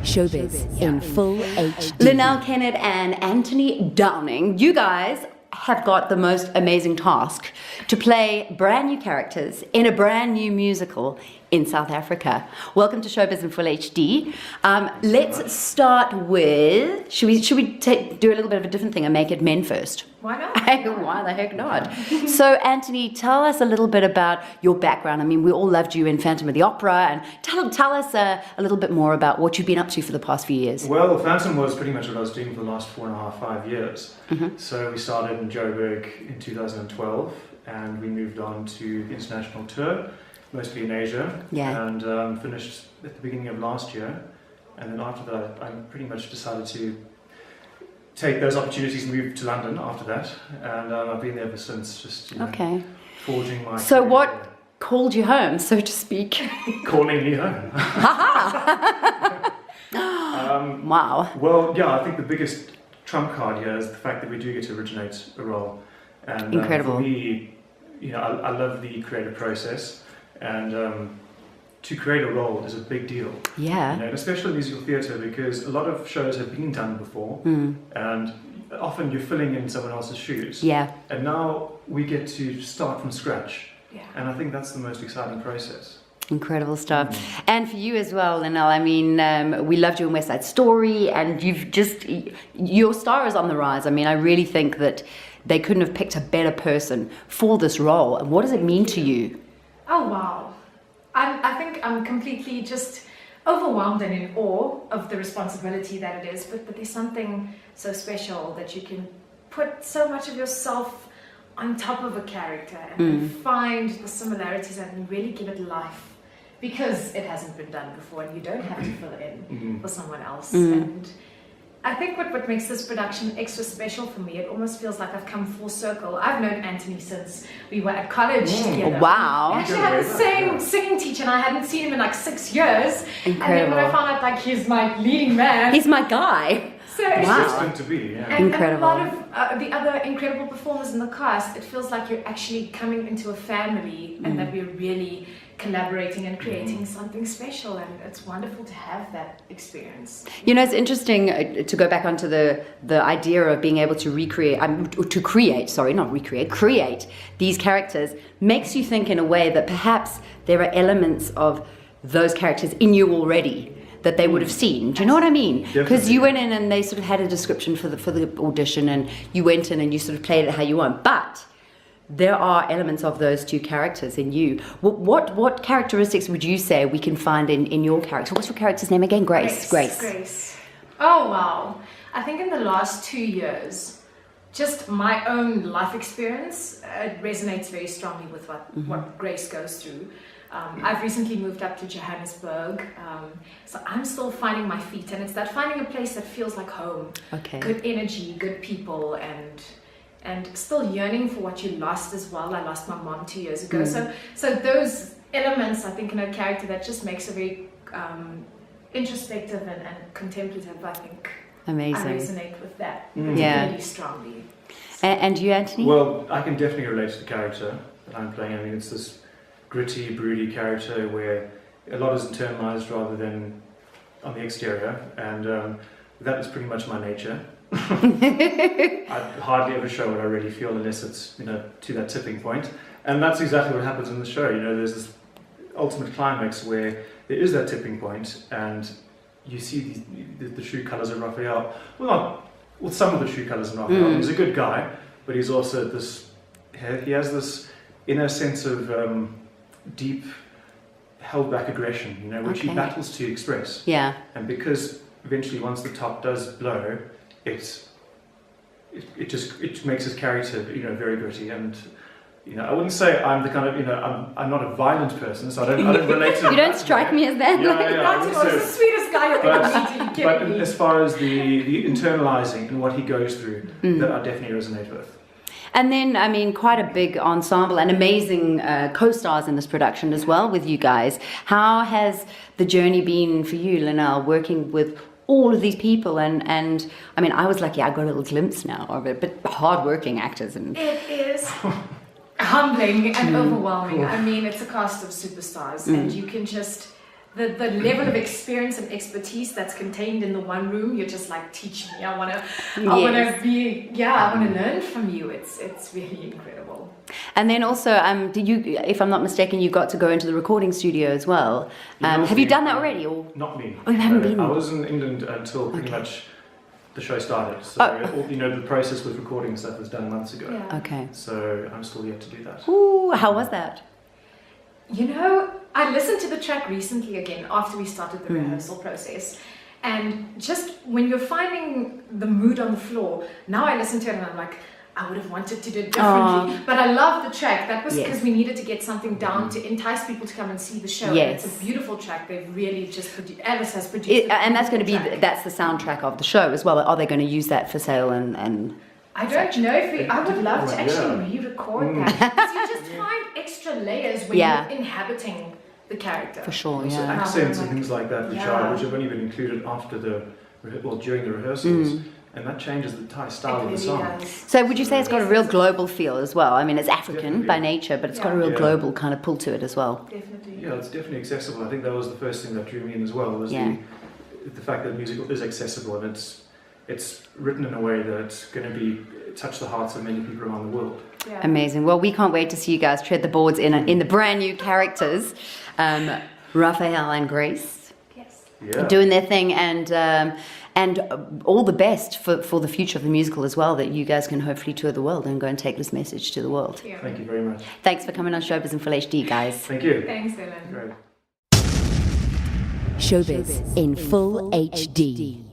Showbiz in full HD. Lynelle Kenned and Anthony Downing, you guys have got the most amazing task to play brand new characters in a brand new musical in South Africa. Welcome to Showbiz in Full HD. Let's start with, should we do a little bit of a different thing and make it men first? Why not? Why the heck not? So Anthony, tell us a little bit about your background. I mean, we all loved you in Phantom of the Opera, and tell us a little bit more about what you've been up to for the past few years. Well, Phantom was pretty much what I was doing for the last 4.5, 5 years. So we started in Joburg in 2012, and we moved on to the international tour, mostly in Asia, and finished at the beginning of last year. And then after that, I pretty much decided to take those opportunities and move to London after that. And I've been there ever since, just forging my So career what there. called you home, so to speak? Calling me home. Wow. Well, yeah, I think the biggest trump card here is the fact that we do get to originate a role. And incredible. For me, I love the creative process, and to create a role is a big deal. Yeah. And especially in musical theatre, because a lot of shows have been done before, and often you're filling in someone else's shoes. Yeah. And now we get to start from scratch. Yeah. And I think that's the most exciting process. Incredible stuff. And for you as well, Lynelle, I mean, we loved you in West Side Story, and your star is on the rise. I mean, I really think that they couldn't have picked a better person for this role. And what does it mean to you? Oh, wow. I think I'm completely just overwhelmed and in awe of the responsibility that it is, but there's something so special that you can put so much of yourself on top of a character and find the similarities and really give it life, because it hasn't been done before and you don't have to fill it in for someone else. And I think what makes this production extra special for me, it almost feels like I've come full circle. I've known Anthony since we were at college together. Wow. We actually had the same singing teacher, and I hadn't seen him in like 6 years. Incredible. And then when I found out like he's my leading man. He's my guy. So it's Wow. just, It's going to be, yeah. and a Incredible. lot of the other incredible performers in the cast, it feels like you're actually coming into a family and that we're really collaborating and creating something special, and it's wonderful to have that experience. You know, it's interesting to go back onto the idea of being able to create these characters makes you think in a way that perhaps there are elements of those characters in you already that they would have seen. Do you know what I mean? Because you went in and they sort of had a description for the audition, and you went in and you sort of played it how you want. But there are elements of those two characters in you. What characteristics would you say we can find in your character? What's your character's name again? Grace. Oh, wow. I think in the last 2 years, just my own life experience, it resonates very strongly with what Grace goes through. I've recently moved up to Johannesburg, so I'm still finding my feet, and it's that finding a place that feels like home. Okay. Good energy, good people, and still yearning for what you lost as well. I lost my mom 2 years ago, so those elements, I think, in a character that just makes a very introspective and contemplative, I think. Amazing. I resonate with that really strongly. And you, Anthony? Well, I can definitely relate to the character that I'm playing. I mean, it's this gritty, broody character where a lot is internalized rather than on the exterior, and that is pretty much my nature. I hardly ever show what I really feel unless it's to that tipping point, and that's exactly what happens in the show. There's this ultimate climax where there is that tipping point, and you see the true colours of Rafael. Well, some of the true colours in Rafael. He's a good guy, but he's also he has this inner sense of deep held back aggression, which he battles to express. Yeah. And because eventually once the top does blow, it makes his character very gritty, and I wouldn't say I'm the kind of I'm not a violent person, so I don't relate to You don't strike me as that. He's the sweetest guy you're ever meeting. But as far as the internalizing and what he goes through, that I definitely resonate with. And then, I mean, quite a big ensemble and amazing co-stars in this production as well with you guys. How has the journey been for you, Lynelle, working with all of these people? And I mean, I was lucky, I got a little glimpse now of it, but hard-working actors. And it is humbling and overwhelming. I mean, it's a cast of superstars, and you can just the level of experience and expertise that's contained in the one room, you're just like, teach me. I want to learn from you. It's really incredible. And then also, did you, if I'm not mistaken, you got to go into the recording studio as well. Have you done that already? Or? Not me. Oh, you haven't been? I was in England until pretty much the show started. So, the process with recording stuff was done months ago. Yeah. Okay. So I'm still yet to do that. Ooh, how was that? I listened to the track recently again after we started the rehearsal process. And just when you're finding the mood on the floor, now I listen to it and I'm like, I would have wanted to do it differently. But I love the track. That was because we needed to get something down to entice people to come and see the show. Yes. And it's a beautiful track. They've really just Alice has produced it. And that's going to be, that's the soundtrack of the show as well. Are they going to use that for sale and I don't know if I would love to actually re-record that. Because you just find extra layers when you're inhabiting the character. For sure, So accents and things like that, which have only been included after during the rehearsals, and that changes the entire style of the song. So would you say it's got a real global feel as well? I mean, it's African by nature, but it's got a real global kind of pull to it as well. Definitely. Yeah, it's definitely accessible. I think that was the first thing that drew me in as well, was the fact that music is accessible, and it's written in a way that's going to touch the hearts of many people around the world. Yeah. Amazing. Well, we can't wait to see you guys tread the boards in the brand new characters, Rafael and Grace, doing their thing, and all the best for the future of the musical as well, that you guys can hopefully tour the world and go and take this message to the world. Yeah. Thank you very much. Thanks for coming on Showbiz in Full HD, guys. Thank you. Thanks, Helen. Great. Showbiz in Full HD.